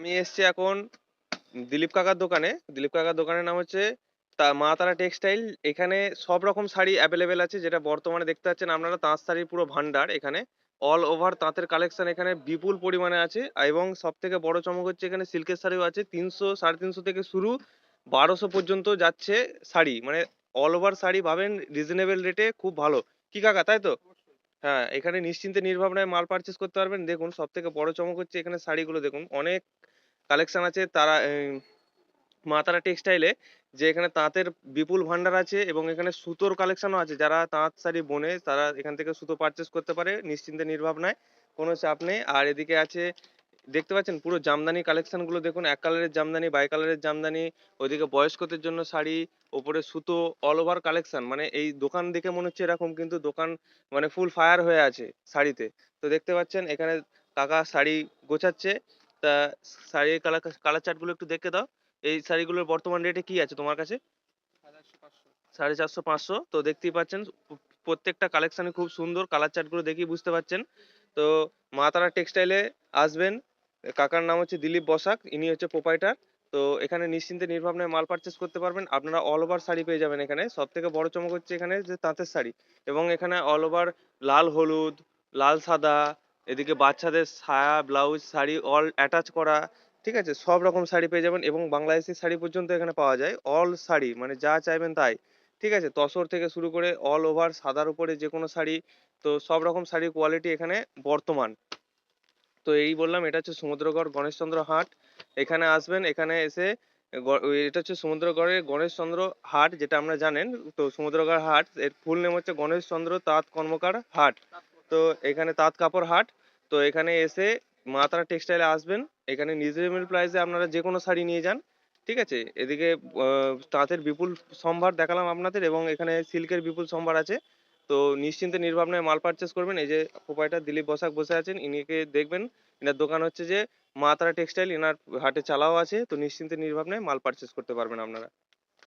আমি এসছি এখন দিলীপ কাকার দোকানে। দিলীপ কাকার দোকানের নাম হচ্ছে মা তারা টেক্সটাইল। এখানে সব রকম শাড়ি অ্যাভেলেবেল আছে, যেটা বর্তমানে দেখতে পাচ্ছেন আপনারা। তাঁত শাড়ির পুরো ভান্ডার এখানে। অল ওভার তাঁতের কালেকশন এখানে বিপুল পরিমাণে আছে। এবং সব থেকে বড় চমক হচ্ছে এখানে সিল্কের শাড়িও আছে। 300 350 থেকে শুরু, 1200 পর্যন্ত যাচ্ছে শাড়ি। মানে অল ওভার শাড়ি পাবেন রিজনেবল রেটে, খুব ভালো। কি কাকা, তাই তো? হ্যাঁ, এখানে নিশ্চিন্তে নির্ভাবনায় মাল পারচেজ করতে পারবেন। দেখুন, সব থেকে বড় চমক হচ্ছে এখানে শাড়িগুলো দেখুন, অনেক কালেকশন আছে। তারা মা তারা টেক্সটাইলে যে এখানে তাঁতের বিপুল ভান্ডার আছে, এবং এখানে সুতোর কালেকশনও আছে। যারা তাঁত শাড়ি বোনে তারা এখান থেকে সুতো পারচেজ করতে পারে নিশ্চিন্তে নির্ভাবনায়, কোনো চাপ নেই। আর এদিকে আছে, দেখতে পাচ্ছেন পুরো জামদানি কালেকশন গুলো দেখুন, এক কালারের জামদানি, বাই কালারের জামদানি, ওইদিকে বয়স্কদের জন্য শাড়ি, ওপরে সুতো, অল ওভার কালেকশন। মানে এই দোকান দেখে মনে হচ্ছে এরকম, কিন্তু দোকান মানে ফুল ফায়ার হয়ে আছে শাড়িতে। তো দেখতে পাচ্ছেন এখানে কাকা শাড়ি গোছাচ্ছে। তা শাড়ির কালার কালার চার্ট গুলো একটু দেখে দাও। এই শাড়িগুলোর বর্তমান রেটে কি আছে তোমার কাছে? 450 500। তো দেখতেই পাচ্ছেন প্রত্যেকটা কালেকশনই খুব সুন্দর। কালার চার্ট গুলো দেখেই বুঝতে পাচ্ছেন। তো মা তারা টেক্সটাইলে আসবেন। কাকার নাম হচ্ছে দিলীপ বসাক, ইনি হচ্ছে প্রোপাইটার। তো এখানে নিশ্চিন্তে নির্ভাবনায় মাল পারচেস করতে পারবেন। আপনারা অল ওভার শাড়ি পেয়ে যাবেন এখানে। সব থেকে বড় চমক হচ্ছে এখানে যে তাঁতের শাড়ি, এবং এখানে অল ওভার লাল হলুদ, লাল সাদা, এদিকে বাচ্চাদের সায়া ব্লাউজ শাড়ি অল অ্যাটাচ করা, ঠিক আছে, সব রকম শাড়ি পেয়ে যাবেন। এবং বাংলাদেশি শাড়ি পর্যন্ত এখানে পাওয়া যায়। অল শাড়ি মানে যা চাইবেন তাই, ঠিক আছে, তসর থেকে শুরু করে অল ওভার সাদার উপরে যে কোনো শাড়ি। তো সব রকম শাড়ির কোয়ালিটি এখানে বর্তমান। তো এই বললাম, এটা হচ্ছে সমুদ্রগড় গণেশচন্দ্র হাট। এখানে আসবেন, এখানে এসে এটা হচ্ছে সমুদ্রগড়ের গণেশচন্দ্র হাট, যেটা আমরা জানেন। তো সমুদ্রগড় হাট এর ফুল নেম হচ্ছে গণেশচন্দ্র তাঁত কর্মকার হাট। তো এখানে তাঁত কাপড় হাট। তো এখানে এসে মা তারা টেক্সটাইলে আসবেন। এখানে রিজনেবল প্রাইসে আপনারা যে কোনো শাড়ি নিয়ে যান, ঠিক আছে। এদিকে তাঁতের বিপুল সম্ভার দেখালাম আপনাদের, এবং এখানে সিল্কের বিপুল সম্ভার আছে। তো নিশ্চিন্তে নির্ভাবনায় মাল পারচেস করবেন। এই যে প্রোপাইটার দিলীপ বসাক বসে আছেন, ইনিকে দেখবেন। এনার দোকান হচ্ছে যে মা তারা টেক্সটাইল, এনার হাটে চালাও আছে। তো নিশ্চিন্তে নির্ভাবনায় মাল পারচেস করতে পারবেন আপনারা।